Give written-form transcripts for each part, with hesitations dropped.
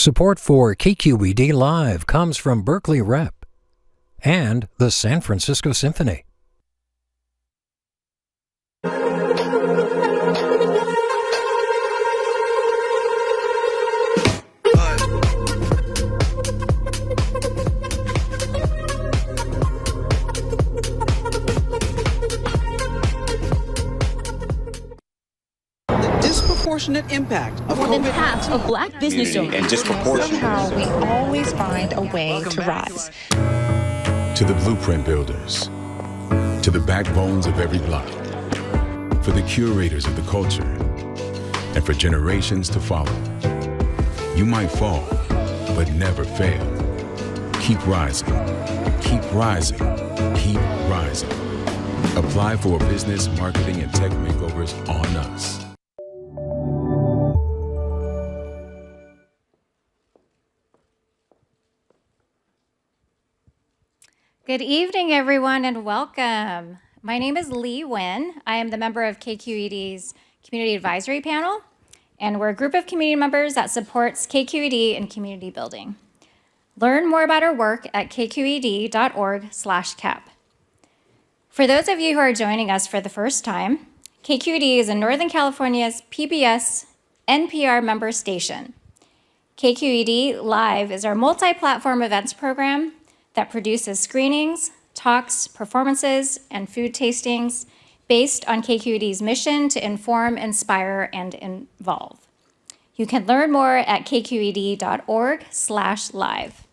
Support for KQED Live comes from Berkeley Rep and the San Francisco Symphony. Disproportionate impact of more than half of Black business owners, and disproportionate. Somehow we always find a way to rise. To the blueprint builders, to the backbones of every block, for the curators of the culture, and for generations to follow. You might fall, but never fail. Keep rising, keep rising, keep rising. Apply for business, marketing, and tech makeovers on us. Good evening, everyone, and welcome. My name is Lee Nguyen. I am the member of KQED's Community Advisory Panel, and we're a group of community members that supports KQED in community building. Learn more about our work at kqed.org/CAP. For those of you who are joining us for the first time, KQED is in Northern California's PBS NPR member station. KQED Live is our multi-platform events program that produces screenings, talks, performances, and food tastings based on KQED's mission to inform, inspire, and involve. You can learn more at kqed.org/live.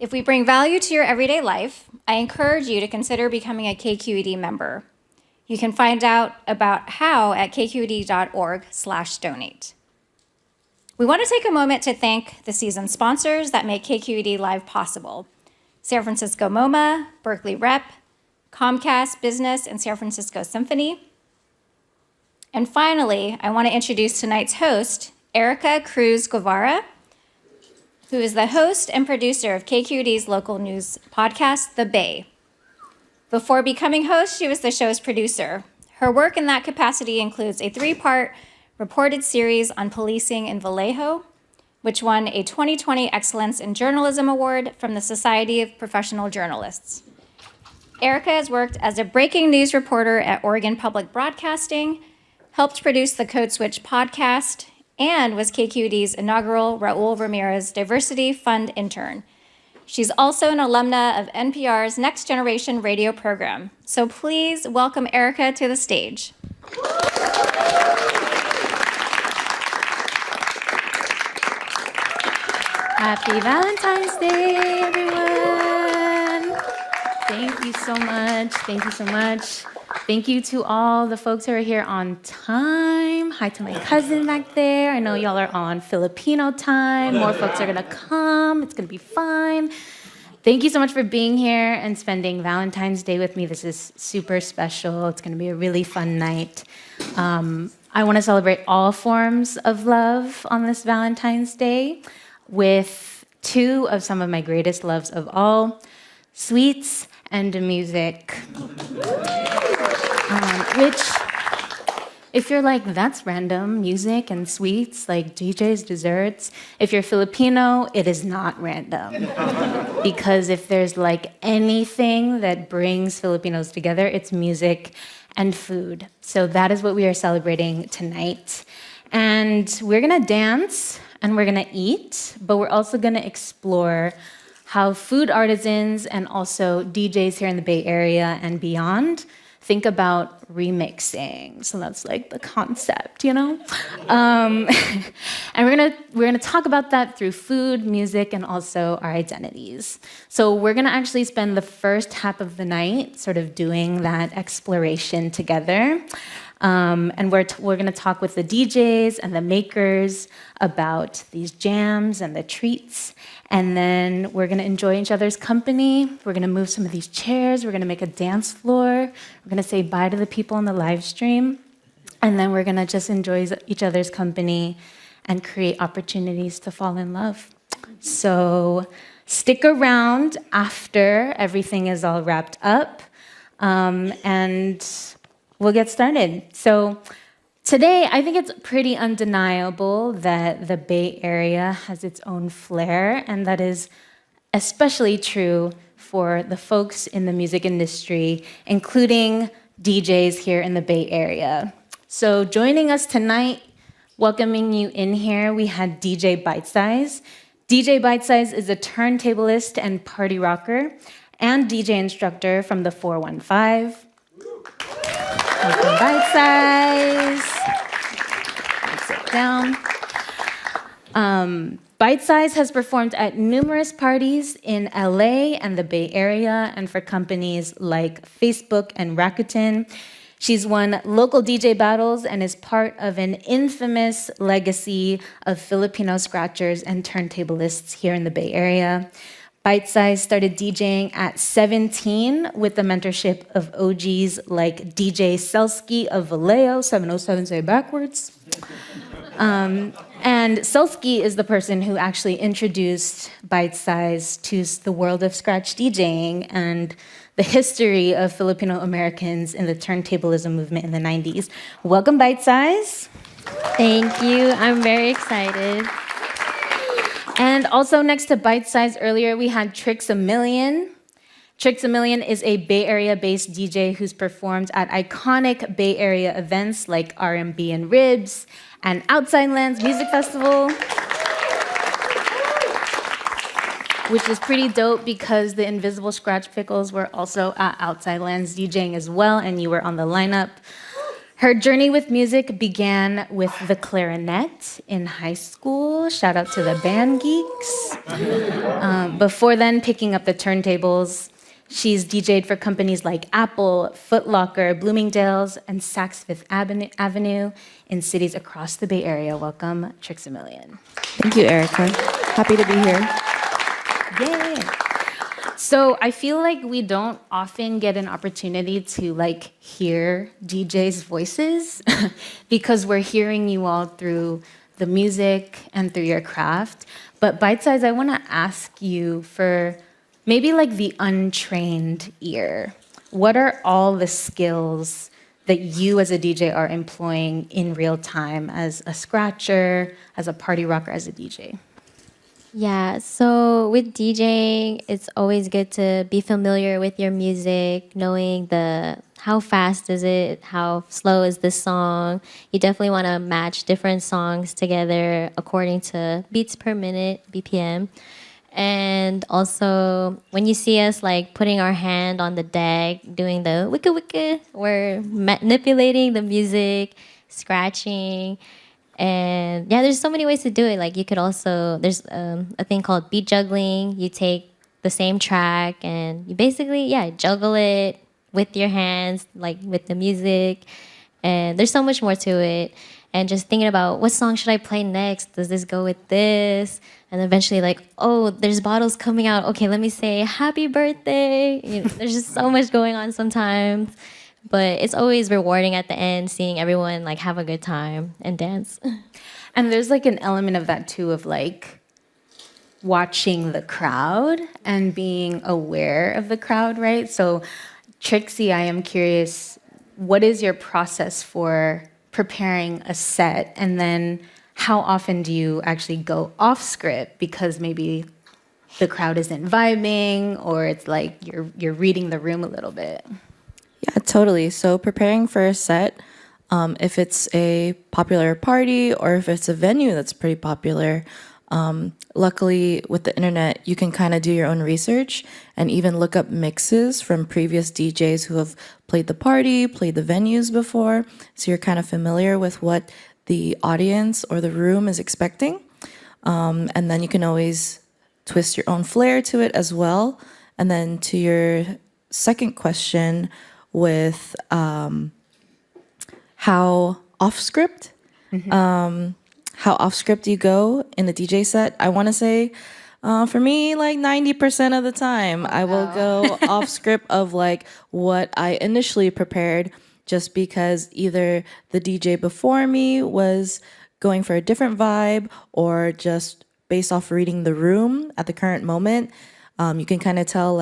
If we bring value to your everyday life, I encourage you to consider becoming a KQED member. You can find out about how at kqed.org/donate. We want to take a moment to thank the season sponsors that make KQED Live possible: San Francisco MoMA, Berkeley Rep, Comcast Business, and San Francisco Symphony. And finally, I want to introduce tonight's host, Erica Cruz Guevara, who is the host and producer of KQED's local news podcast, The Bay. Before becoming host, she was the show's producer. Her work in that capacity includes a 3-part reported series on policing in Vallejo, which won a 2020 Excellence in Journalism Award from the Society of Professional Journalists. Erica has worked as a breaking news reporter at Oregon Public Broadcasting, helped produce the Code Switch podcast, and was KQED's inaugural Raul Ramirez Diversity Fund intern. She's also an alumna of NPR's Next Generation radio program. So please welcome Erica to the stage. Happy Valentine's Day, everyone. Thank you so much. Thank you so much. Thank you to all the folks who are here on time. Hi to my cousin back there. I know y'all are on Filipino time. More folks are going to come. It's going to be fun. Thank you so much for being here and spending Valentine's Day with me. This is super special. It's going to be a really fun night. I want to celebrate all forms of love on this Valentine's Day with 2 of some of my greatest loves of all, sweets and music. Which, if you're like, that's random, music and sweets, like DJs, desserts, if you're Filipino, it is not random. Because if there's like anything that brings Filipinos together, it's music and food. So that is what we are celebrating tonight. And we're gonna dance, and we're gonna eat, but we're also gonna explore how food artisans and also DJs here in the Bay Area and beyond think about remixing. So that's like the concept, you know? And we're gonna talk about that through food, music, and also our identities. So we're gonna actually spend the first half of the night sort of doing that exploration together. And we're going to talk with the DJs and the makers about these jams and the treats. And then we're going to enjoy each other's company. We're going to move some of these chairs. We're going to make a dance floor. We're going to say bye to the people on the live stream. And then we're going to just enjoy each other's company and create opportunities to fall in love. So stick around after everything is all wrapped up. And we'll get started. So Today, I think it's pretty undeniable that the Bay Area has its own flair, and that is especially true for the folks in the music industry, including DJs here in the Bay Area. So joining us tonight, welcoming you in here, we had DJ Bitesize. DJ Bitesize is a turntablist and party rocker and DJ instructor from the 415. Welcome, Bitesize. Sit down. Bitesize has performed at numerous parties in LA and the Bay Area and for companies like Facebook and Rakuten. She's won local DJ battles and is part of an infamous legacy of Filipino scratchers and turntablists here in the Bay Area. Bitesize started DJing at 17 with the mentorship of OGs like DJ Selsky of Vallejo, 707 say backwards. And Selsky is the person who actually introduced Bitesize to the world of scratch DJing and the history of Filipino Americans in the turntablism movement in the 90s. Welcome, Bitesize. Thank you. I'm very excited. And also next to Bitesize earlier, we had Trixamillion. Trixamillion is a Bay Area-based DJ who's performed at iconic Bay Area events like R&B and Ribs and Outside Lands Music Festival, which is pretty dope because the Invisible Scratch Pickles were also at Outside Lands DJing as well, and you were on the lineup. Her journey with music began with the clarinet in high school. Shout out to the band geeks. Before then, picking up the turntables. She's DJ'd for companies like Apple, Foot Locker, Bloomingdale's, and Saks Fifth Avenue in cities across the Bay Area. Welcome, Trixamillion. Thank you, Erica. Happy to be here. Yay! So I feel like we don't often get an opportunity to hear DJs' voices because we're hearing you all through the music and through your craft. But Bitesize, I want to ask you for maybe the untrained ear. What are all the skills that you as a DJ are employing in real time as a scratcher, as a party rocker, as a DJ? Yeah, so with DJing, it's always good to be familiar with your music, knowing how fast is it, how slow is this song. You definitely want to match different songs together according to beats per minute, BPM. And also, when you see us putting our hand on the deck, doing the wicka wicka, we're manipulating the music, scratching. And yeah, there's so many ways to do it. You could also, there's a thing called beat juggling. You take the same track and you basically, juggle it with your hands, with the music. And there's so much more to it. And just thinking about what song should I play next? Does this go with this? And eventually oh, there's bottles coming out. Okay, let me say happy birthday. There's just so much going on sometimes. But it's always rewarding at the end, seeing everyone have a good time and dance. And there's an element of that too, of watching the crowd and being aware of the crowd, right? So Trixie, I am curious, what is your process for preparing a set? And then how often do you actually go off script because maybe the crowd isn't vibing or it's you're reading the room a little bit? Yeah, totally. So preparing for a set, if it's a popular party or if it's a venue that's pretty popular, luckily with the internet, you can kind of do your own research and even look up mixes from previous DJs who have played the party, played the venues before. So you're kind of familiar with what the audience or the room is expecting. And then you can always twist your own flair to it as well. And then to your second question, with how off script you go in the DJ set. I want to say for me 90% of the time I will go off script of what I initially prepared, just because either the DJ before me was going for a different vibe or just based off reading the room at the current moment. You can kind of tell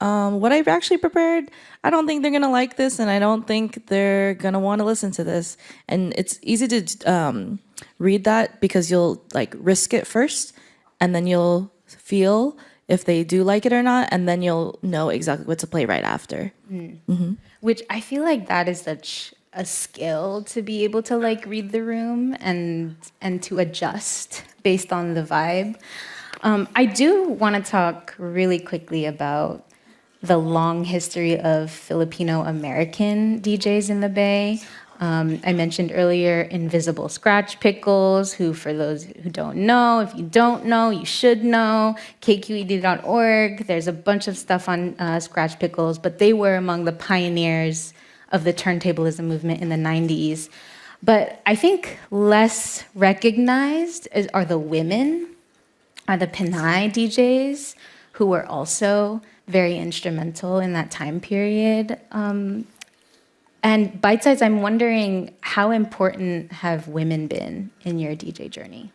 what I've actually prepared, I don't think they're gonna like this, and I don't think they're gonna want to listen to this. And it's easy to read that because you'll like risk it first, and then you'll feel if they do like it or not, and then you'll know exactly what to play right after. Which I feel like that is such a skill to be able to like read the room and to adjust based on the vibe. I do want to talk really quickly about the long history of Filipino American DJs in the Bay. I mentioned earlier Invisible Scratch Pickles, who, for those who don't know, if you don't know, you should know, kqed.org. There's a bunch of stuff on Scratch Pickles, but they were among the pioneers of the turntablism movement in the 90s. But I think less recognized are the women, are the Pinay DJs, who were also very instrumental in that time period. And Bitesize, I'm wondering, how important have women been in your DJ journey?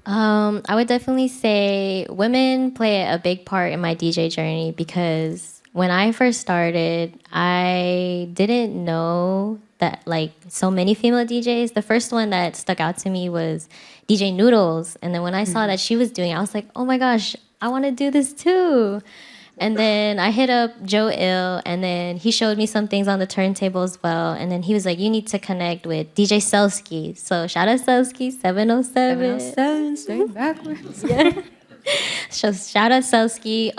I would definitely say women play a big part in my DJ journey because when I first started, I didn't know that like so many female DJs. The first one that stuck out to me was DJ Noodles. And then when I saw that she was doing it, I was like, oh my gosh, I want to do this too. And then I hit up Joe Ill, and then he showed me some things on the turntable as well. And then he was like, you need to connect with DJ Selsky. So shout out Selsky, 707. 707, straight backwards. Yeah. So shout out Selsky.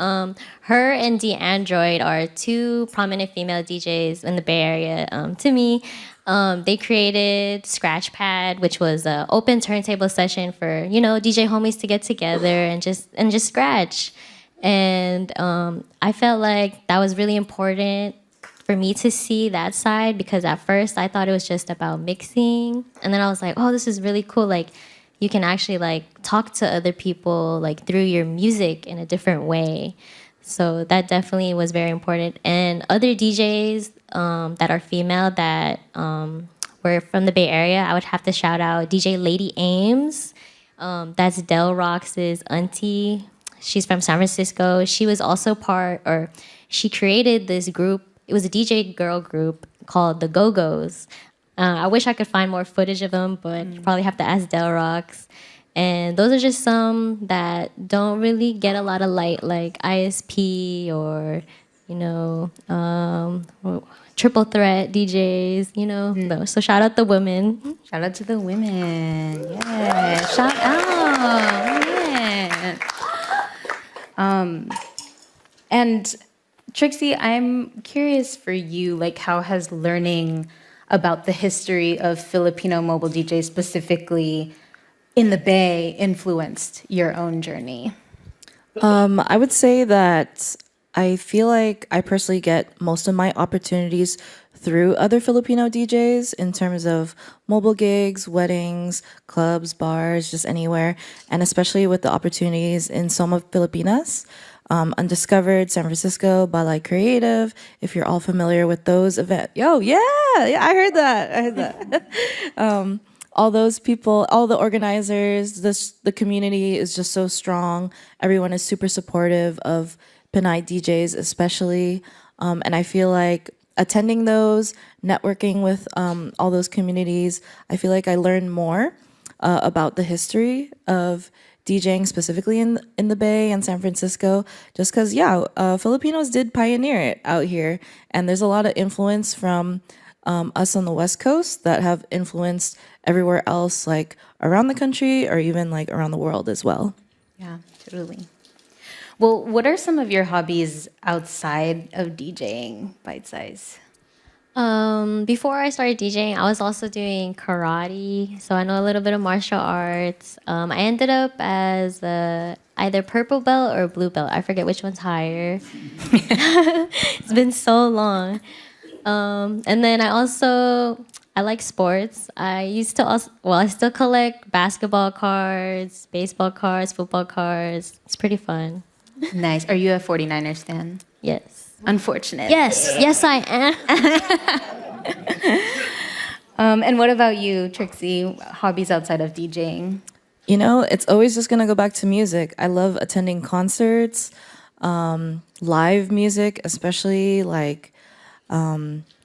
Her and DeAndroid are two prominent female DJs in the Bay Area. To me, they created Scratchpad, which was an open turntable session for DJ homies to get together and just scratch. And I felt like that was really important for me to see that side because at first I thought it was just about mixing, and then I was like, oh, this is really cool. Like you can actually like talk to other people like through your music in a different way. So that definitely was very important. And other DJs that are female that were from the Bay Area, I would have to shout out DJ Lady Ames. That's Del Rox's auntie. She's from San Francisco. She was also she created this group. It was a DJ girl group called the Go-Go's. I wish I could find more footage of them, but you probably have to ask Del Rox. And those are just some that don't really get a lot of light, like ISP or, triple threat DJs, No. So shout out the women. Shout out to the women. Yeah, shout out. Yeah. And Trixie, I'm curious for you, like how has learning about the history of Filipino mobile DJs specifically in the Bay influenced your own journey? I would say that I feel like I personally get most of my opportunities through other Filipino DJs in terms of mobile gigs, weddings, clubs, bars, just anywhere, and especially with the opportunities in Soma Filipinas, Undiscovered, San Francisco, Balay Creative, if you're all familiar with those events. Yeah, I heard that. All those people, all the organizers, the community is just so strong. Everyone is super supportive of Pinay DJs especially, and I feel like attending those, networking with all those communities, I feel like I learned more about the history of DJing specifically in the Bay and San Francisco, just because, Filipinos did pioneer it out here, and there's a lot of influence from us on the West Coast that have influenced everywhere else, like around the country or even like around the world as well. Yeah, totally. Well, what are some of your hobbies outside of DJing, Bitesize? Before I started DJing, I was also doing karate, so I know a little bit of martial arts. I ended up as either purple belt or blue belt. I forget which one's higher. It's been so long. And then I like sports. I still collect basketball cards, baseball cards, football cards. It's pretty fun. Nice. Are you a 49ers fan? Yes. Unfortunate. Yes, I am. And what about you, Trixie? Hobbies outside of DJing? It's always just gonna go back to music. I love attending concerts. live music, especially like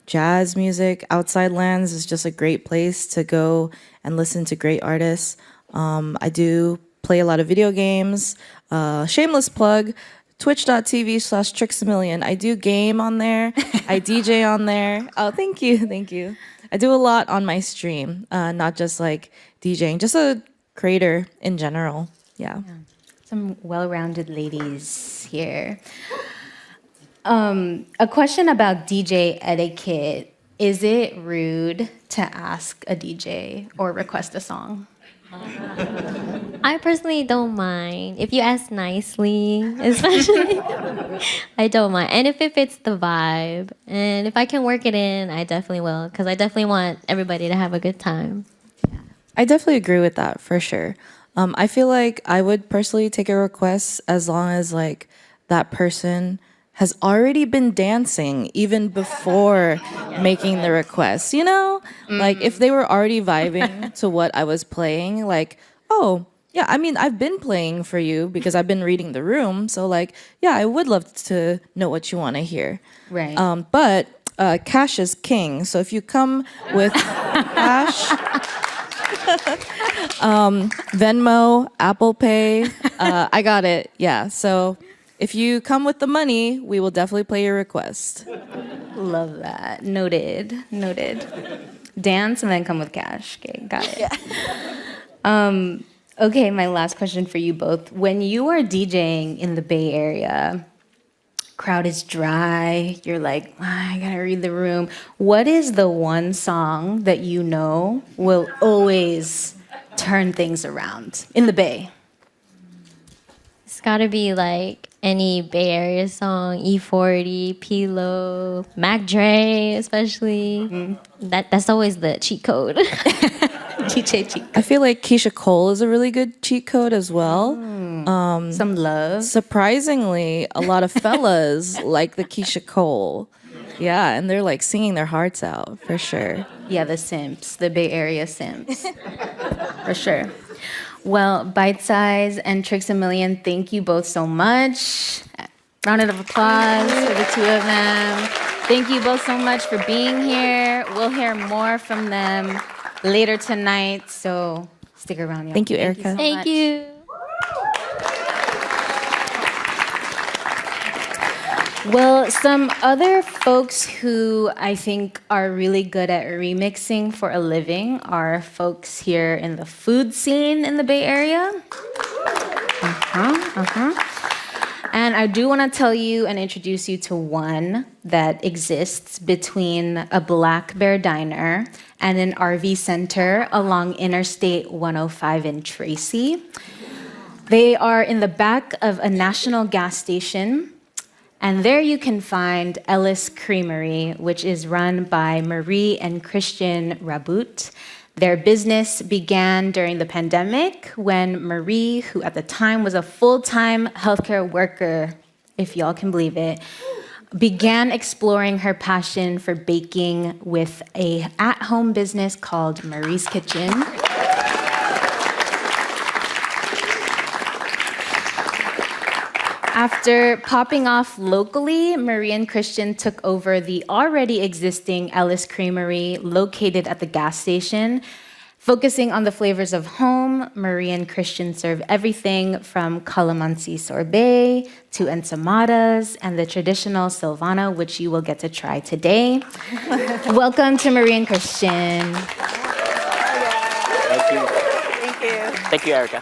jazz music. Outside Lands is just a great place to go and listen to great artists. I do play a lot of video games. Shameless plug, twitch.tv/Trixamillion. I do game on there. I DJ on there. Oh, thank you. Thank you. I do a lot on my stream, not just like DJing, just a creator in general. Yeah. Some well-rounded ladies here. A question about DJ etiquette. Is it rude to ask a DJ or request a song? I personally don't mind. If you ask nicely, especially, I don't mind. And if it fits the vibe, and if I can work it in, I definitely will, because I definitely want everybody to have a good time. I definitely agree with that for sure. I feel like I would personally take a request as long as like that person has already been dancing even before making the request, you know? Like if they were already vibing to what I was playing, like, oh, yeah, I mean, I've been playing for you because I've been reading the room. So like, yeah, I would love to know what you want to hear. Right. But cash is king. So if you come with cash, Venmo, Apple Pay, I got it. Yeah. So if you come with the money, we will definitely play your request. Love that. Noted. Noted. Dance and then come with cash. Okay, got it. Yeah. Okay, my last question for you both. When you are DJing in the Bay Area, crowd is dry, you're like, I gotta read the room. What is the one song that you know will always turn things around in the Bay? It's gotta be like any Bay Area song, E40, P-Lo, Mac Dre, especially. That's always the cheat code. DJ cheat. I feel like Keisha Cole is a really good cheat code as well. Some love. Surprisingly, a lot of fellas like the Keisha Cole. Yeah, and they're like singing their hearts out for sure. Yeah, the simps, the Bay Area simps. For sure. Well, Bitesize and Trixamillion, thank you both so much. Round of applause for the two of them. Thank you both so much for being here. We'll hear more from them later tonight, so stick around, y'all. Thank you, Erica. Thank you. Well, some other folks who I think are really good at remixing for a living are folks here in the food scene in the Bay Area. And I do want to tell you and introduce you to one that exists between a Black Bear Diner and an RV center along Interstate 105 in Tracy. They are in the back of a national gas station, and there you can find Ellis Creamery, which is run by Marie and Christian Rabout. Their business began during the pandemic when Marie, who at the time was a full-time healthcare worker, if y'all can believe it, began exploring her passion for baking with a at-home business called Marie's Kitchen. After popping off locally, Marie and Christian took over the already existing Ellis Creamery located at the gas station. Focusing on the flavors of home, Marie and Christian serve everything from calamansi sorbet to ensamadas and the traditional Silvana, which you will get to try today. Welcome to Marie and Christian. Thank you. Thank you. Thank you, Erica.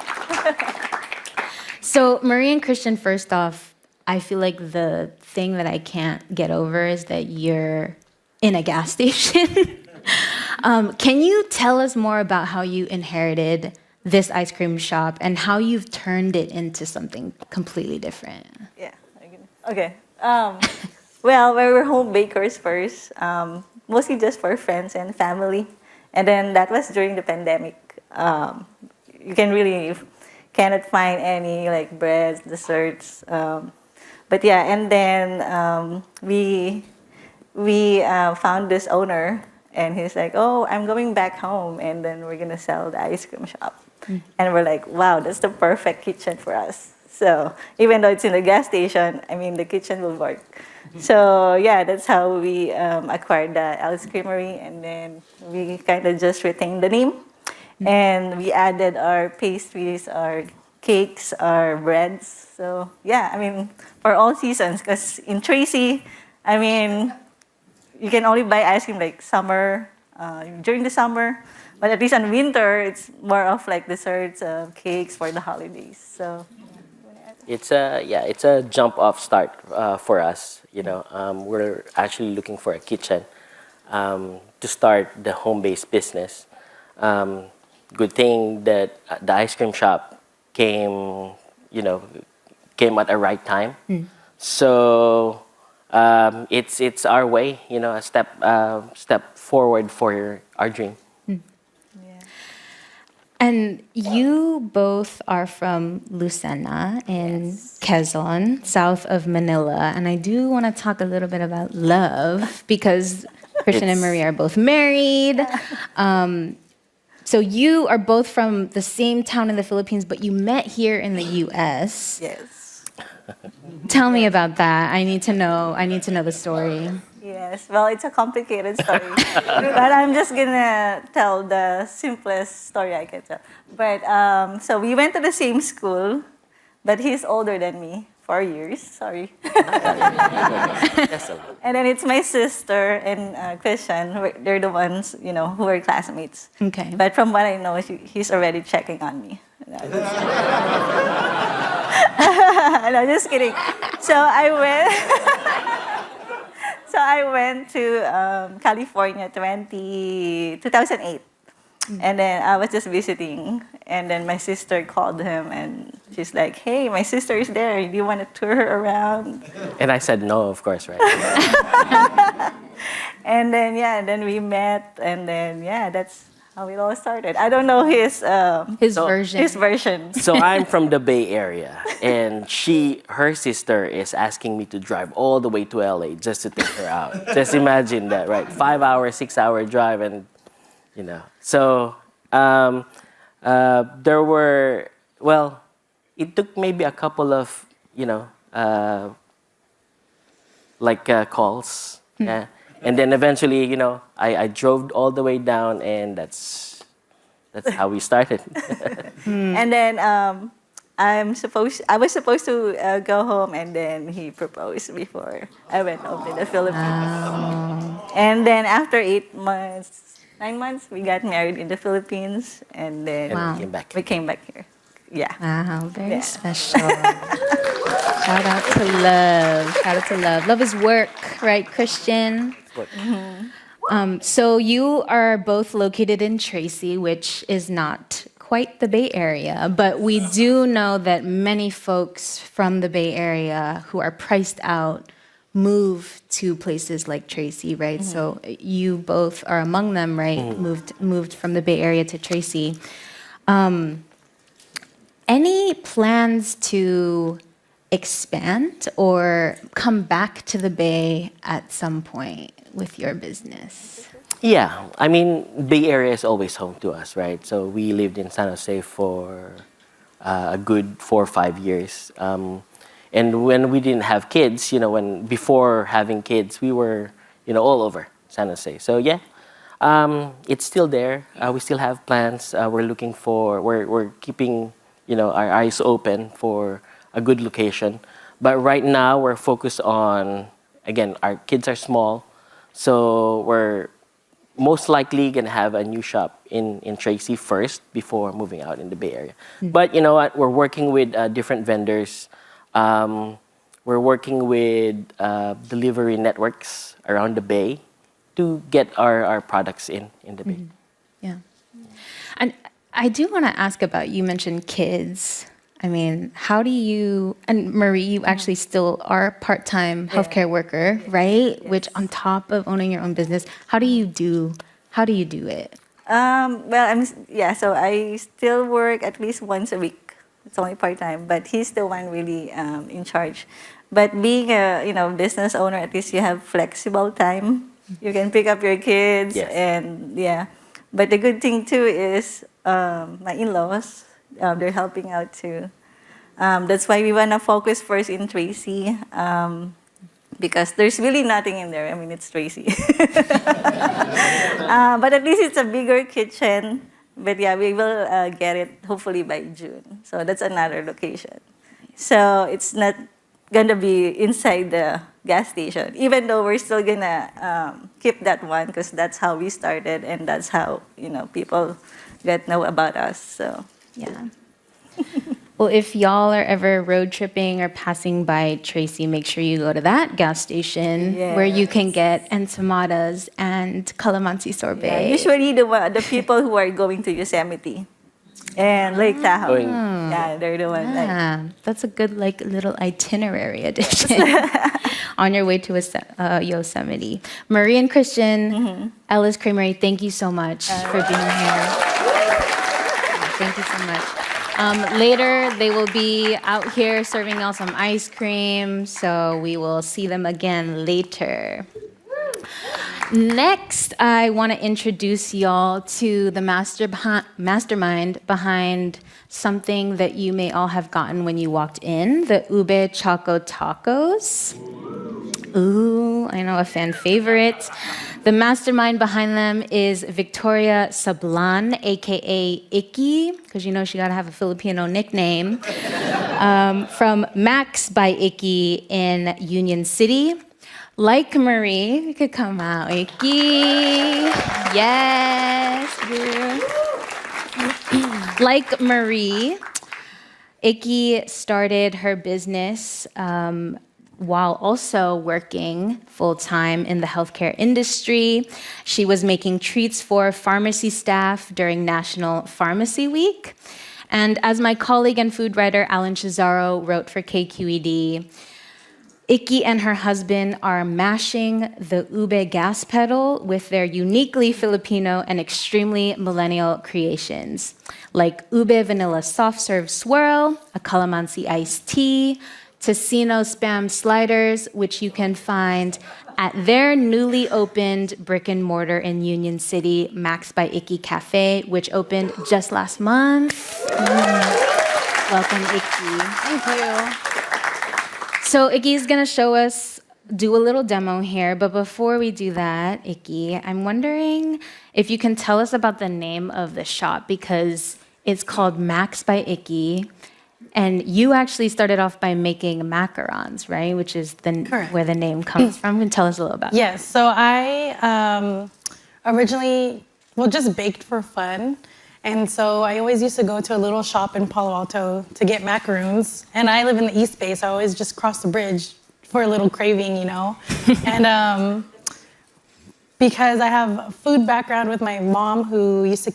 So, Marie and Christian, first off, I feel like the thing that I can't get over is that you're in a gas station. Can you tell us more about how you inherited this ice cream shop and how you've turned it into something completely different? Yeah. Okay. Well, we were home bakers first, mostly just for friends and family. And then that was during the pandemic. You cannot find any like breads, desserts. But yeah, and then we found this owner, and he's like, "Oh, I'm going back home, and then we're gonna sell the ice cream shop." And we're like, "Wow, that's the perfect kitchen for us." So even though it's in the gas station, I mean, the kitchen will work. So yeah, that's how we acquired the Ellis Creamery, and then we kind of just retained the name, and we added our pastries, our cakes, our breads. So yeah, I mean, for all seasons, because in Tracy, I mean, you can only buy ice cream like summer, during the summer, but at least in winter, it's more of like desserts, cakes for the holidays. So It's a jump off start for us. We're actually looking for a kitchen to start the home-based business. Good thing that the ice cream shop came at the right time. So it's our way, a step forward for our dream. And you both are from Lucena in Quezon, south of Manila. And I do want to talk a little bit about love because Christian and Marie are both married. So you are both from the same town in the Philippines, but you met here in the U.S. yes. Tell me about that. I need to know the story. Yes, well, it's a complicated story, but I'm just gonna tell the simplest story I can tell. But so we went to the same school, but he's older than me, 4 years. Sorry. And then it's my sister and Christian. They're the ones who were classmates. Okay. But from what I know, he's already checking on me. No, just kidding. So I went to California 2008. And then I was just visiting. And then my sister called him and she's like, hey, my sister is there. Do you want to tour her around? And I said no, of course, right? And then we met. And then, that's how it all started. I don't know his version. So I'm from the Bay Area, and her sister is asking me to drive all the way to LA just to take her out. Just imagine that, right? 5-hour, 6-hour drive, and So there were it took maybe a couple of calls. Yeah. And then eventually, I drove all the way down, and that's how we started. And then I was supposed to go home, and then he proposed before I went home to the Philippines. And then after 9 months, we got married in the Philippines, and then we came back here. Yeah. Wow, very special. Shout out to love. Shout out to love. Love is work, right, Christian? So you are both located in Tracy, which is not quite the Bay Area, but we do know that many folks from the Bay Area who are priced out move to places like Tracy, right? So you both are among them, right? Moved from the Bay Area to Tracy. Any plans to expand or come back to the Bay at some point with your business? Yeah, I mean, Bay Area is always home to us, right? So we lived in San Jose for a good 4 or 5 years. And when we didn't have kids, before having kids, we were, all over San Jose. So yeah, it's still there. We still have plans. We're keeping, our eyes open for a good location. But right now we're focused on, again, our kids are small. So we're most likely gonna have a new shop in Tracy first before moving out in the Bay Area. But you know what? We're working with different vendors. We're working with delivery networks around the Bay to get our products in the Bay. Yeah. And I do want to ask about, you mentioned kids. I mean, how do you, and Marie, you actually still are a part-time healthcare worker, right? Yes. Which on top of owning your own business, how do you do it? So I still work at least once a week. It's only part-time, but he's the one really in charge. But being a business owner, at least you have flexible time. You can pick up your kids, and But the good thing too is my in-laws, they're helping out too. That's why we want to focus first in Tracy, because there's really nothing in there. I mean, it's Tracy. But at least it's a bigger kitchen. But yeah, we will get it hopefully by June. So that's another location. So it's not gonna be inside the gas station, even though we're still gonna keep that one because that's how we started and that's how people get know about us. So Yeah. Well, if y'all are ever road tripping or passing by Tracy, make sure you go to that gas station where you can get enchiladas and calamansi sorbet. yeah, usually the people who are going to Yosemite and Lake Tahoe, yeah, they're the ones. Yeah, that's a good little itinerary addition on your way to Yosemite. Marie and Christian, Ellis Creamery, thank you so much for being here. Thank you so much. Later, they will be out here serving y'all some ice cream, so we will see them again later. Next, I want to introduce y'all to the mastermind behind something that you may all have gotten when you walked in, the Ube Choco Tacos. Ooh, I know, a fan favorite. The mastermind behind them is Victoria Sablan, aka Icky, because she gotta have a Filipino nickname, from Max by Icky in Union City. Like Marie, you could come out, Icky. Yes, girl. Like Marie, Icky started her business while also working full-time in the healthcare industry. She was making treats for pharmacy staff during National Pharmacy Week. And as my colleague and food writer Alan Cesaro wrote for KQED, Icky and her husband are mashing the ube gas pedal with their uniquely Filipino and extremely millennial creations, like ube vanilla soft serve swirl, a calamansi iced tea, tocino spam sliders, which you can find at their newly opened brick and mortar in Union City, Max by Icky Cafe, which opened just last month. Welcome, Icky. Thank you. So Icky's gonna do a little demo here, but before we do that, Icky, I'm wondering if you can tell us about the name of the shop, because it's called Max by Icky. And you actually started off by making macarons, right? Which is where the name comes from. Can you tell us a little about that? Yes, so I originally, just baked for fun. And so I always used to go to a little shop in Palo Alto to get macaroons. And I live in the East Bay, so I always just cross the bridge for a little craving, And because I have a food background with my mom who used to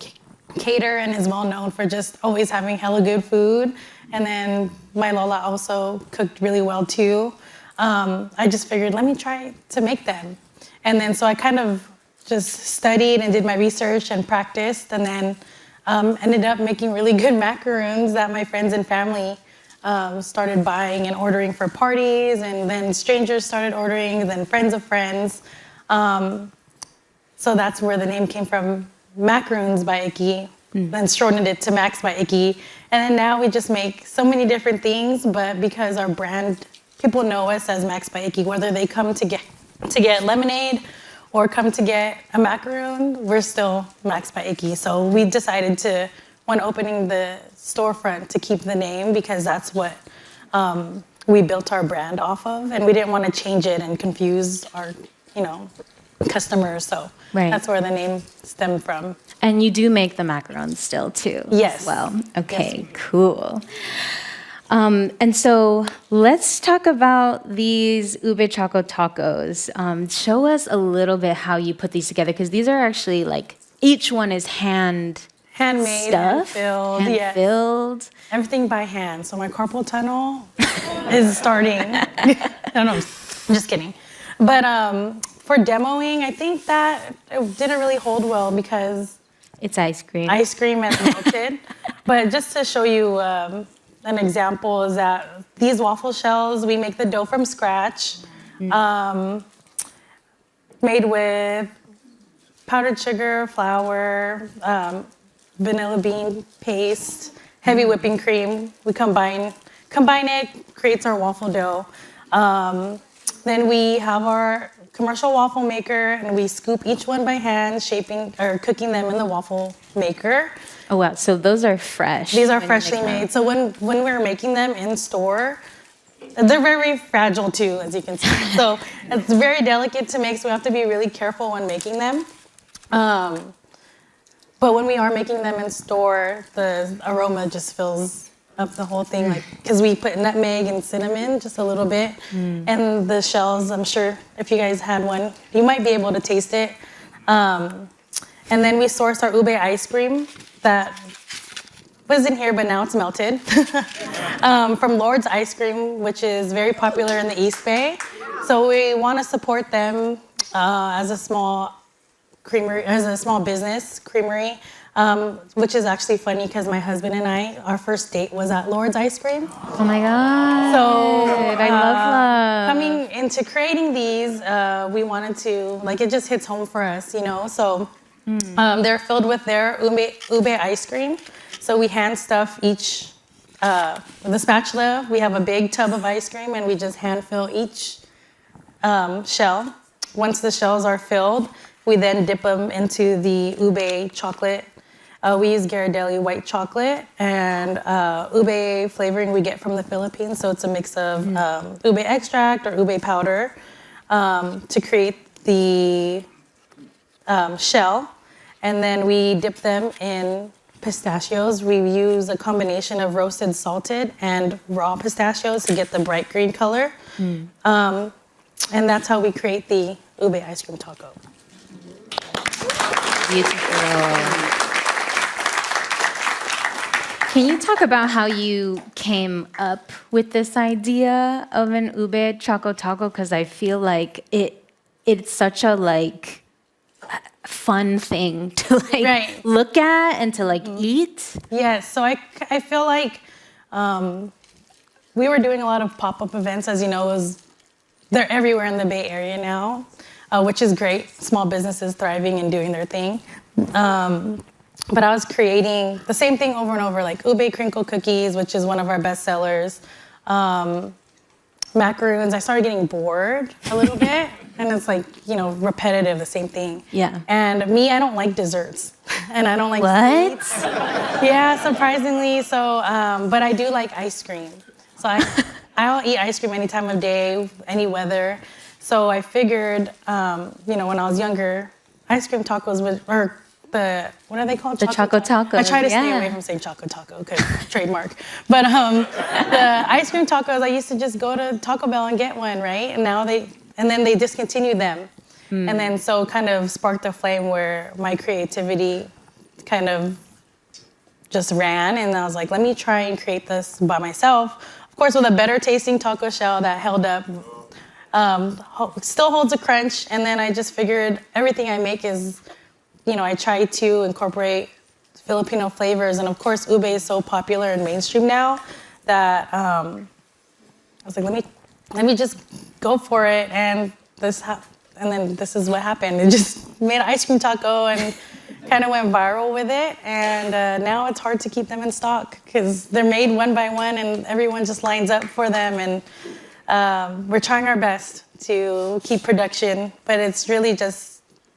cater and is well known for just always having hella good food. And then my Lola also cooked really well too. I just figured, let me try to make them. And then so I kind of just studied and did my research and practiced, and then ended up making really good macaroons that my friends and family started buying and ordering for parties, and then strangers started ordering, then friends of friends. So that's where the name came from, Macaroons by Icky, then shortened it to Max by Icky. And then now we just make so many different things, but because our brand, people know us as Max by Icky, whether they come to get lemonade or come to get a macaroon, we're still Max by Icky. So we decided to, when opening the storefront, to keep the name because that's what we built our brand off of, and we didn't want to change it and confuse our, customers. So that's where the name stemmed from. And you do make the macarons still too? Yes. As well. Okay, yes. Cool. And so let's talk about these Ube Choco Tacos. Show us a little bit how you put these together, because these are actually each one is handmade stuff, hand-filled. Everything by hand. So my carpal tunnel is starting. I don't know, I'm just kidding. But for demoing, I think that it didn't really hold well because it's ice cream. Ice cream and melted. But just to show you an example is that these waffle shells, we make the dough from scratch, made with powdered sugar, flour, vanilla bean paste, heavy whipping cream. We combine combine it, creates our waffle dough. Then we have our commercial waffle maker, and we scoop each one by hand, shaping or cooking them in the waffle maker. Oh wow, so those are fresh. These are freshly made. So when we're making them in store, they're very fragile too, as you can see. So it's very delicate to make, so we have to be really careful when making them. But when we are making them in store, the aroma just fills up the whole thing, like because we put nutmeg and cinnamon just a little bit, and the shells. I'm sure if you guys had one, you might be able to taste it. And then we source our ube ice cream that was in here, but now it's melted from Lord's Ice Cream, which is very popular in the East Bay. So we want to support them as a small creamery, as a small business creamery. Which is actually funny because my husband and I, our first date was at Lord's Ice Cream. Oh my God. So I love. Coming into creating these, we wanted to, like, it just hits home for us, you know? So they're filled with their ube ice cream. So we hand stuff each, with a spatula. We have a big tub of ice cream and we just hand fill each shell. Once the shells are filled, we then dip them into the ube chocolate. We use Ghirardelli white chocolate and ube flavoring we get from the Philippines. So it's a mix of ube extract or ube powder to create the shell. And then we dip them in pistachios. We use a combination of roasted, salted, and raw pistachios to get the bright green color. And that's how we create the ube ice cream taco. Beautiful. Can you talk about how you came up with this idea of an ube choco taco? Because I feel like it's such a like fun thing to like look at and to like eat. Yes, so I feel like we were doing a lot of pop-up events, as you know, they're everywhere in the Bay Area now, which is great. Small businesses thriving and doing their thing. But I was creating the same thing over and over, like ube crinkle cookies, which is one of our best sellers. Macaroons. I started getting bored a little bit, and it's like, you know, repetitive, the same thing. Yeah. And me, I don't like desserts, and I don't like sweets. Yeah, surprisingly. So, but I do like ice cream. So I'll eat ice cream any time of day, any weather. So I figured, you know, when I was younger, ice cream tacos or what are they called? The choco tacos. I try to stay away from saying choco taco, okay, trademark. But the ice cream tacos, I used to just go to Taco Bell and get one, right? And now then they discontinued them. And then so kind of sparked a flame where my creativity kind of just ran. And I was like, let me try and create this by myself. Of course, with a better tasting taco shell that held up, still holds a crunch. And then I just figured everything I make is, you know, I try to incorporate Filipino flavors. And of course, ube is so popular and mainstream now that I was like, let me just go for it. And then this is what happened. It just made an ice cream taco and kind of went viral with it. And now it's hard to keep them in stock because they're made one by one and everyone just lines up for them. And we're trying our best to keep production, but it's really just,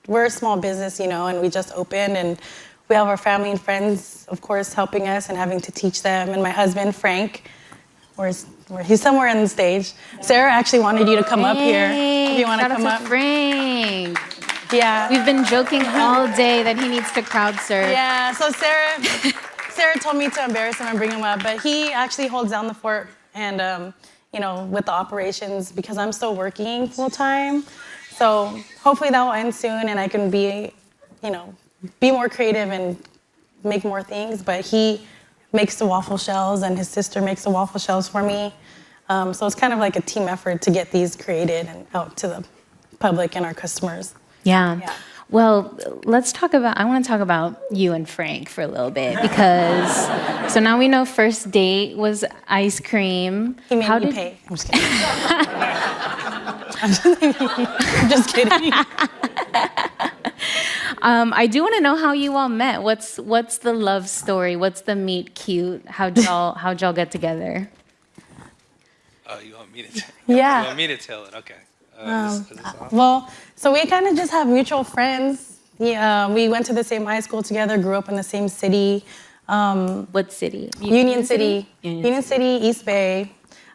we're a small business, you know, and we just opened, and we have our family and friends, of course, helping us and having to teach them. And my husband, Frank, he's somewhere on the stage. Sarah actually wanted you to come up here. If you want to come up. Frank. Yeah. We've been joking all day that he needs to crowd surf. Yeah, so Sarah told me to embarrass him and bring him up, but he actually holds down the fort and, you know, with the operations because I'm still working full time. So hopefully that will end soon and I can be, you know, be more creative and make more things. But he makes the waffle shells and his sister makes the waffle shells for me. So it's kind of like a team effort to get these created and out to the public and our customers. Yeah. Well, I want to talk about you and Frank for a little bit because, so now we know first date was ice cream. He made me pay. I'm just kidding. I'm just kidding. I do want to know how you all met. What's the love story? What's the meet cute? How'd y'all get together? Oh, you want me to? Yeah. You want me to tell it? Okay. Well, so we kind of just have mutual friends. Yeah, we went to the same high school together, grew up in the same city. What city? Union City. Union City, East Bay.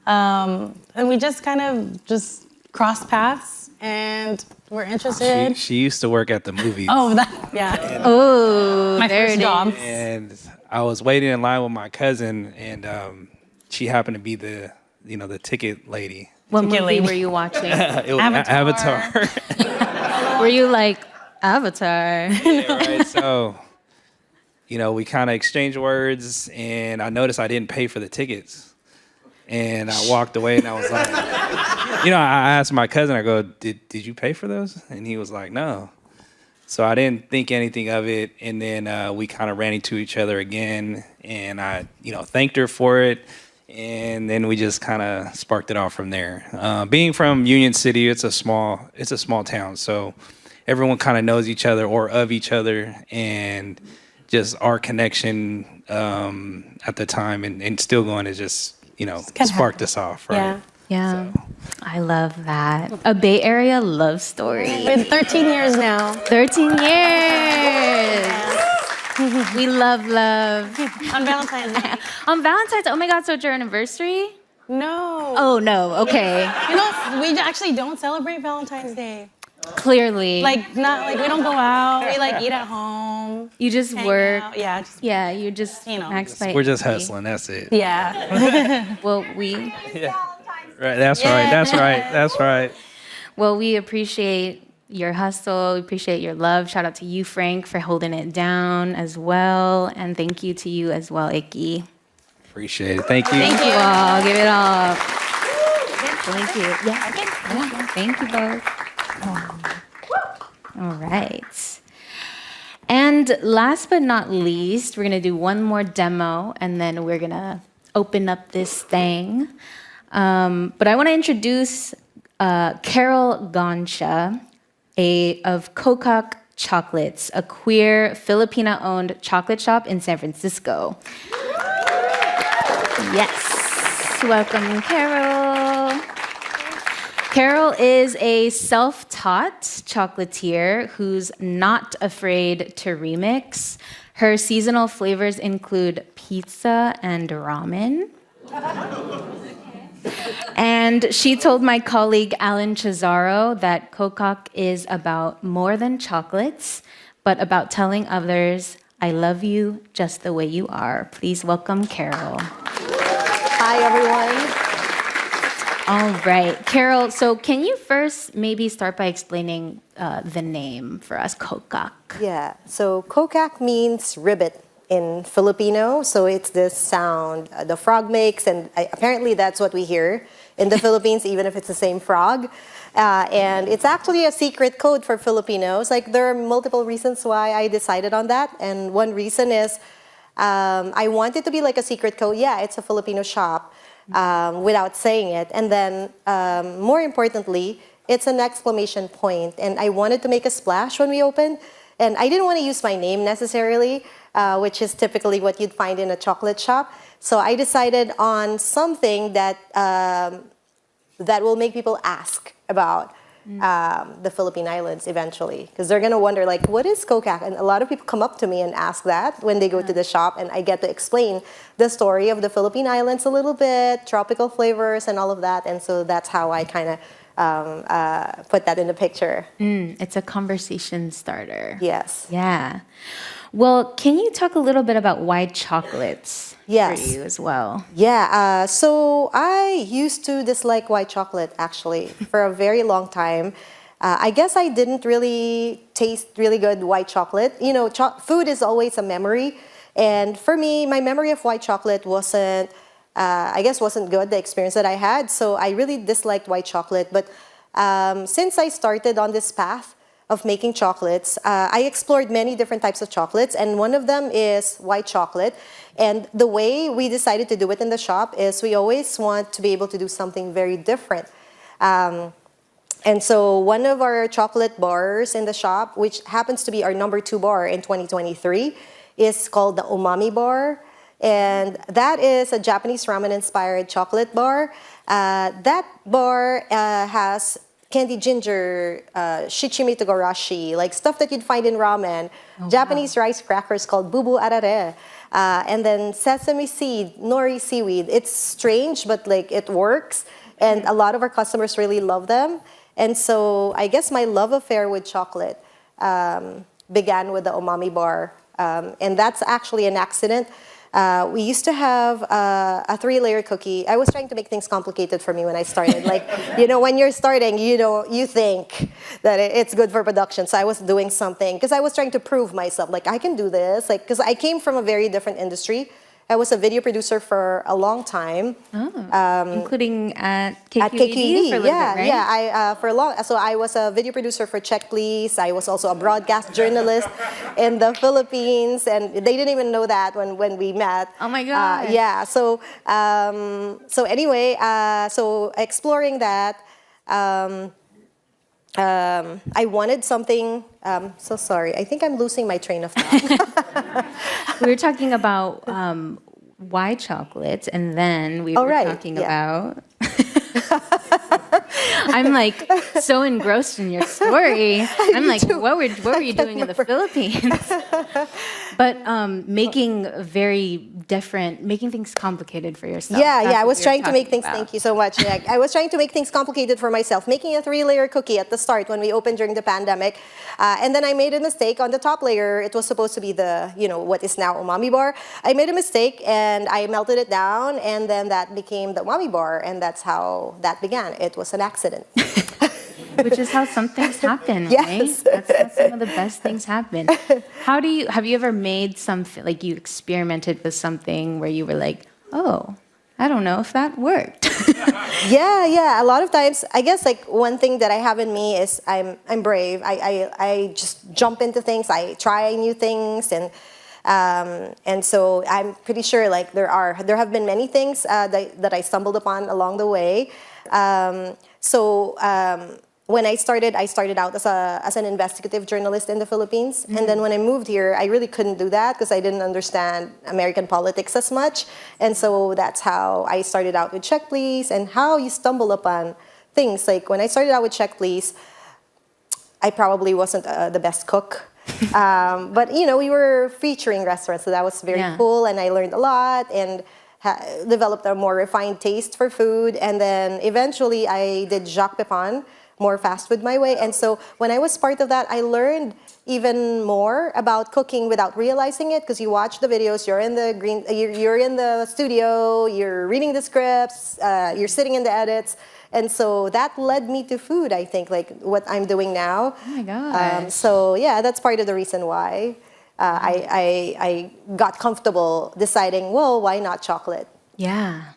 And we just kind of just crossed paths and we're interested. She used to work at the movies. Oh, yeah. Oh, my there first it job. is. And I was waiting in line with my cousin, and she happened to be the ticket lady. What Ticket movie lady. were you watching? It was Avatar. Were you like, Avatar? Yeah, right. So, we kind of exchanged words, and I noticed I didn't pay for the tickets. And I walked away, and I was like, I asked my cousin, I go, did you pay for those? And he was like, no. So I didn't think anything of it. And then we kind of ran into each other again, and I, thanked her for it. And then we just kind of sparked it off from there. Being from Union City, it's a small town. So everyone kind of knows each other or of each other, and just our connection at the time and still going to just, sparked us off, right? Yeah. Yeah. So. I love that. A Bay Area love story. Been 13 years now. 13 years. We love love. On Valentine's Day. On Valentine's, oh my God, so it's your anniversary? No. Oh, no, okay. We actually don't celebrate Valentine's Day. Clearly. We don't go out. We eat at home. You just work. Out. Yeah. Yeah, you just max by We're just hustling, that's it. Yeah. Well, we... Yeah. Right, that's right. Well, we appreciate your hustle. We appreciate your love. Shout out to you, Frank, for holding it down as well. And thank you to you as well, Icky. Appreciate it. Thank you. Thank you all. Give it up. Thank you. Yeah. Thank you both. All right. And last but not least, we're going to do one more demo, and then we're going to open up this thing. But I want to introduce Carol Gonsha of Kokak Chocolates, a queer Filipino-owned chocolate shop in San Francisco. Yes. Welcome, Carol. Carol is a self-taught chocolatier who's not afraid to remix. Her seasonal flavors include pizza and ramen. And she told my colleague Alan Cesaro that Kokak is about more than chocolates, but about telling others, I love you just the way you are. Please welcome Carol. Hi, everyone. All right, Carol, so can you first maybe start by explaining the name for us, Kokak? Yeah, so Kokak means ribbit in Filipino, so it's this sound the frog makes, and apparently that's what we hear in the Philippines, even if it's the same frog. And it's actually a secret code for Filipinos. There are multiple reasons why I decided on that, and one reason is I want it to be like a secret code. Yeah, it's a Filipino shop. Without saying it. And then, more importantly, it's an exclamation point. And I wanted to make a splash when we opened. And I didn't want to use my name necessarily, which is typically what you'd find in a chocolate shop. So I decided on something that will make people ask about the Philippine Islands eventually. Because they're going to wonder, what is Kokak? And a lot of people come up to me and ask that when they go to the shop, and I get to explain the story of the Philippine Islands a little bit, tropical flavors and all of that. And so that's how I kind of put that in the picture. It's a conversation starter. Yes. Yeah. Well, can you talk a little bit about why chocolates for you as well? Yeah, so I used to dislike white chocolate, actually, for a very long time. I guess I didn't really taste really good white chocolate. Food is always a memory. And for me, my memory of white chocolate wasn't good, the experience that I had. So I really disliked white chocolate. But since I started on this path of making chocolates, I explored many different types of chocolates, and one of them is white chocolate. And the way we decided to do it in the shop is we always want to be able to do something very different. And so one of our chocolate bars in the shop, which happens to be our number 2 bar in 2023, is called the Umami Bar. And that is a Japanese ramen-inspired chocolate bar. That bar has candy ginger, shichimi togarashi, like stuff that you'd find in ramen. Japanese rice crackers called bubu arare. And then sesame seed, nori seaweed. It's strange, but like it works. And a lot of our customers really love them. And so I guess my love affair with chocolate began with the umami bar. And that's actually an accident. We used to have a 3-layer cookie. I was trying to make things complicated for me when I started. Like, when you're starting, you think that it's good for production. So I was doing something, because I was trying to prove myself. Like, I can do this. Like, because I came from a very different industry. I was a video producer for a long time. Including at KQED? At KQED, for a little yeah, bit, right? yeah. So I was a video producer for Check Please. I was also a broadcast journalist in the Philippines, and they didn't even know that when we met. Oh my God. Yeah. So anyway, so exploring that. I wanted something. So sorry. I think I'm losing my train of thought. We were talking about why chocolates, and then we were talking about. I'm like so engrossed in your story. I'm like, what were you doing in the Philippines? But making things complicated for yourself. Yeah, That's I what was we were trying to make talking things. about. Thank you so much. Yeah, I was trying to make things complicated for myself, making a 3-layer cookie at the start when we opened during the pandemic, and then I made a mistake on the top layer. It was supposed to be the what is now umami bar. I made a mistake and I melted it down, and then that became the umami bar, and that's how that began. It was an accident. Which is how some things happen, Yes. right? That's how some of the best things happen. Have you ever made something, like you experimented with something where you were like, oh, I don't know if that worked? Yeah. A lot of times, I guess like one thing that I have in me is I'm brave. I just jump into things. I try new things, and so I'm pretty sure like there have been many things that I stumbled upon along the way. When I started out as an investigative journalist in the Philippines. And then when I moved here, I really couldn't do that because I didn't understand American politics as much. And so that's how I started out with Check Please, and how you stumble upon things. Like when I started out with Check Please, I probably wasn't the best cook. But we were featuring restaurants, so that was very cool, and I learned a lot and developed a more refined taste for food. And then eventually I did Jacques Pepin, more fast food my way. And so when I was part of that, I learned even more about cooking without realizing it, because you watch the videos, you're in the studio, you're reading the scripts, you're sitting in the edits. And so that led me to food, I think, like what I'm doing now. Oh my gosh. So yeah, that's part of the reason why I got comfortable deciding, well, why not chocolate? Yeah.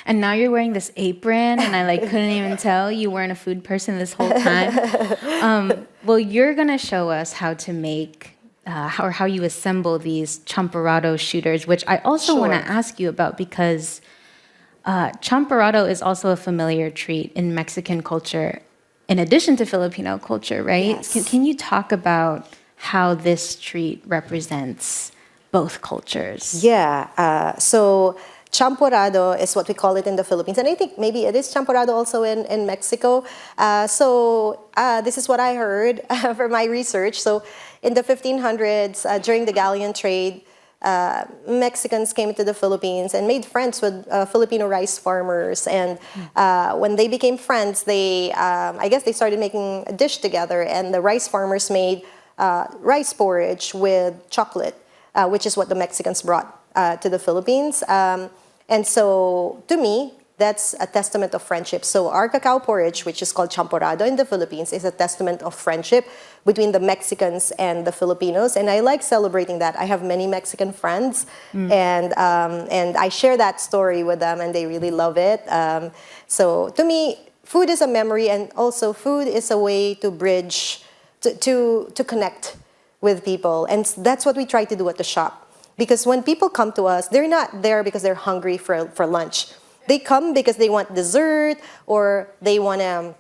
And now you're wearing this apron, and I couldn't even tell you weren't a food person this whole time. Well, you're gonna show us how to make how you assemble these champorado shooters, which I also want to ask you about, because champorado is also a familiar treat in Mexican culture, in addition to Filipino culture, right? Yes. Can you talk about how this treat represents both cultures? Yeah. So champorado is what we call it in the Philippines, and I think maybe it is champorado also in Mexico. This is what I heard from my research. So in the 1500s, during the galleon trade, Mexicans came to the Philippines and made friends with Filipino rice farmers. And when they became friends, I guess they started making a dish together, and the rice farmers made rice porridge with chocolate, which is what the Mexicans brought to the Philippines. And so, to me, that's a testament of friendship. So our cacao porridge, which is called champorado in the Philippines, is a testament of friendship between the Mexicans and the Filipinos. And I like celebrating that. I have many Mexican friends, and I share that story with them, and they really love it. So to me, food is a memory, and also food is a way to bridge, to connect with people. And that's what we try to do at the shop. Because when people come to us, they're not there because they're hungry for lunch. They come because they want dessert, or they wanna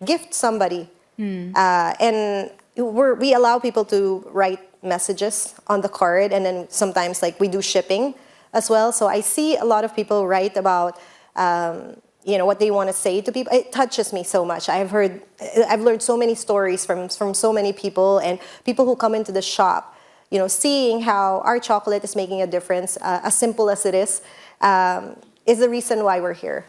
gift somebody. And we allow people to write messages on the card, and then sometimes like we do shipping as well. So I see a lot of people write about what they want to say to people. It touches me so much. I've learned so many stories from so many people, and people who come into the shop, seeing how our chocolate is making a difference, as simple as it is the reason why we're here.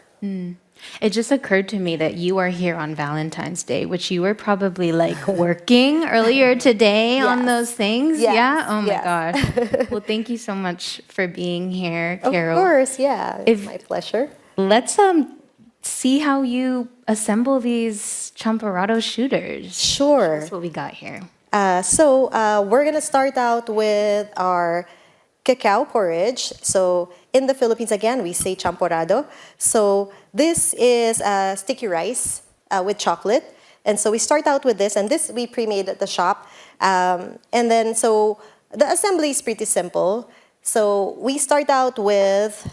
It just occurred to me that you are here on Valentine's Day, which you were probably like working earlier today on those things. Yes. Yeah? Oh my Yes. gosh. Well, thank you so much for being here, Carol. Of course, yeah. It's my pleasure. Let's see how you assemble these champorado shooters. Sure. That's what we got here. So we're going to start out with our cacao porridge. So in the Philippines, again, we say champorado. So this is sticky rice with chocolate. And so we start out with this, and this we pre-made at the shop. And then, so the assembly is pretty simple. So we start out with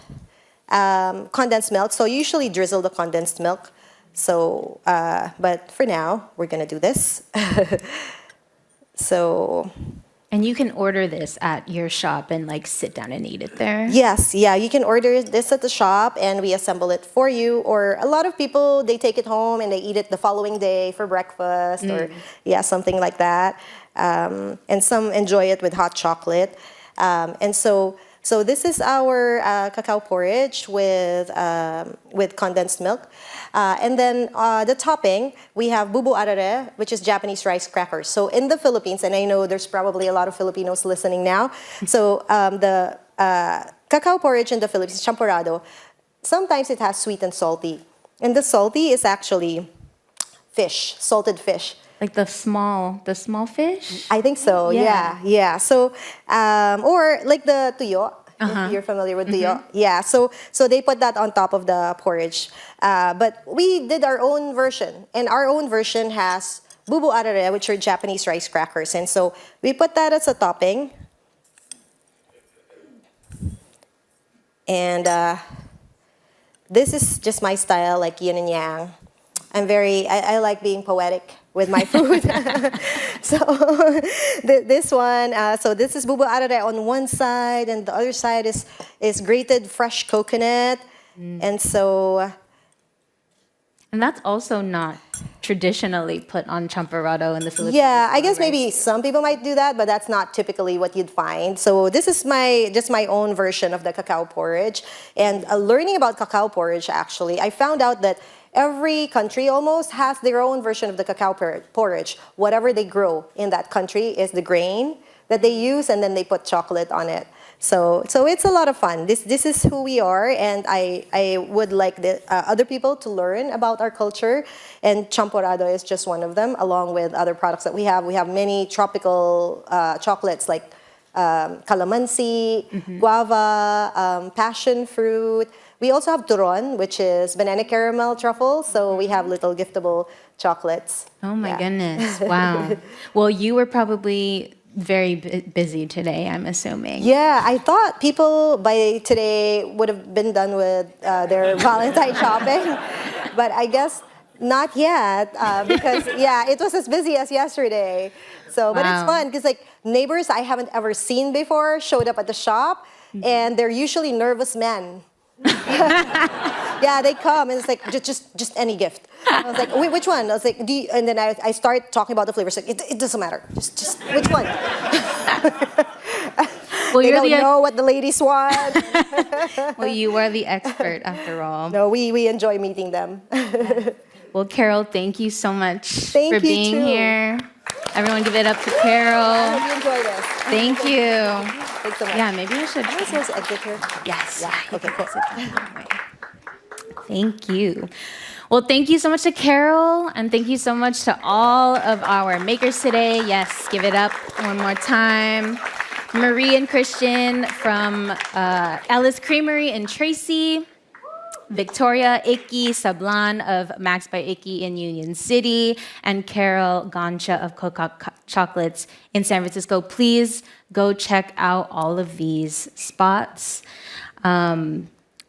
condensed milk. So you usually drizzle the condensed milk. So, but for now, we're going to do this. So... And you can order this at your shop and like sit down and eat it there? Yes, yeah, you can order this at the shop and we assemble it for you. Or a lot of people, they take it home and they eat it the following day for breakfast or something like that. And some enjoy it with hot chocolate. And so this is our cacao porridge with condensed milk. And then the topping, we have bubu arare, which is Japanese rice crackers. So in the Philippines, and I know there's probably a lot of Filipinos listening now, so the cacao porridge in the Philippines, champorado, sometimes it has sweet and salty. And the salty is actually fish, salted fish. Like the small fish? I think so, yeah. So, or like the tuyo, if you're familiar with tuyo. Yeah, so they put that on top of the porridge. But we did our own version, and our own version has bubu arare, which are Japanese rice crackers. And so we put that as a topping. And this is just my style, like yin and yang. I like being poetic with my food. So this one, so this is bubu arare on one side, and the other side is grated fresh coconut. And so... And that's also not traditionally put on champorado in the Philippines. Yeah, I guess maybe some people might do that, but that's not typically what you'd find. So this is just my own version of the cacao porridge. And learning about cacao porridge, actually, I found out that every country almost has their own version of the cacao porridge. Whatever they grow in that country is the grain that they use, and then they put chocolate on it. So it's a lot of fun. This is who we are, and I would like the other people to learn about our culture. And champorado is just one of them, along with other products that we have. We have many tropical chocolates like calamansi, guava, passion fruit. We also have turon, which is banana caramel truffle. So we have little giftable chocolates. Oh my goodness! Wow. Well, you were probably very busy today, I'm assuming. Yeah, I thought people by today would have been done with their Valentine shopping, but I guess not yet because it was as busy as yesterday. So, but it's fun because like neighbors I haven't ever seen before showed up at the shop, and they're usually nervous men. Yeah, they come and it's like just any gift. I was like, wait, which one? I was like, and then I start talking about the flavors. Like, it doesn't matter. Just which one? Well, they don't know what the ladies want. Well, you are the expert after all. No, we enjoy meeting them. Well, Carol, thank you so much for being here. Everyone give it up to Carol. I hope you enjoy this. Thank you. Thanks so much. Yeah, maybe we should. Am I supposed to exit here? Yes. Yeah. Okay, cool. Thank you. Well, thank you so much to Carol, and thank you so much to all of our makers today. Yes, give it up one more time. Marie and Christian from Ellis Creamery in Tracy. Victoria Icky Sablan of Max by Icky in Union City, and Carol Gancha of Kokak Chocolates in San Francisco. Please go check out all of these spots.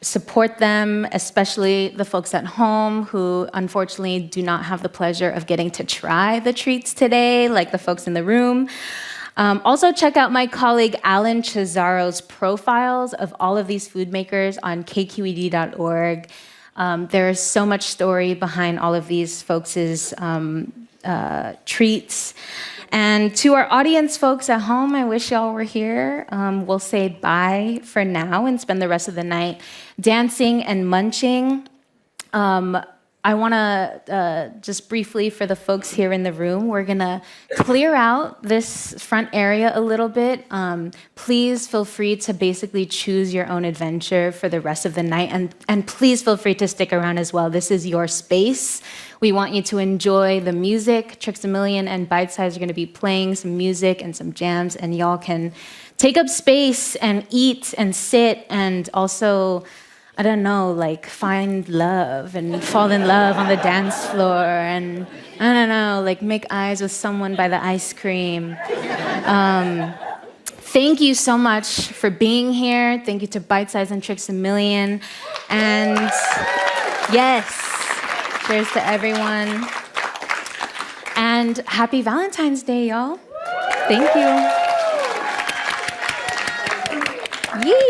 Support them, especially the folks at home who unfortunately do not have the pleasure of getting to try the treats today, like the folks in the room. Also, check out my colleague Alan Cesaro's profiles of all of these food makers on kqed.org. There's so much story behind all of these folks' treats. And to our audience folks at home, I wish y'all were here. We'll say bye for now and spend the rest of the night dancing and munching. I want to just briefly, for the folks here in the room, we're going to clear out this front area a little bit. Please feel free to basically choose your own adventure for the rest of the night. And please feel free to stick around as well. This is your space. We want you to enjoy the music. Trixamillion and Bitesize are going to be playing some music and some jams, and y'all can take up space and eat and sit and also, I don't know, like find love and fall in love on the dance floor and, I don't know, like make eyes with someone by the ice cream. Thank you so much for being here. Thank you to Bitesize and Trixamillion. And yes, cheers to everyone. And happy Valentine's Day, y'all. Thank you. Yee.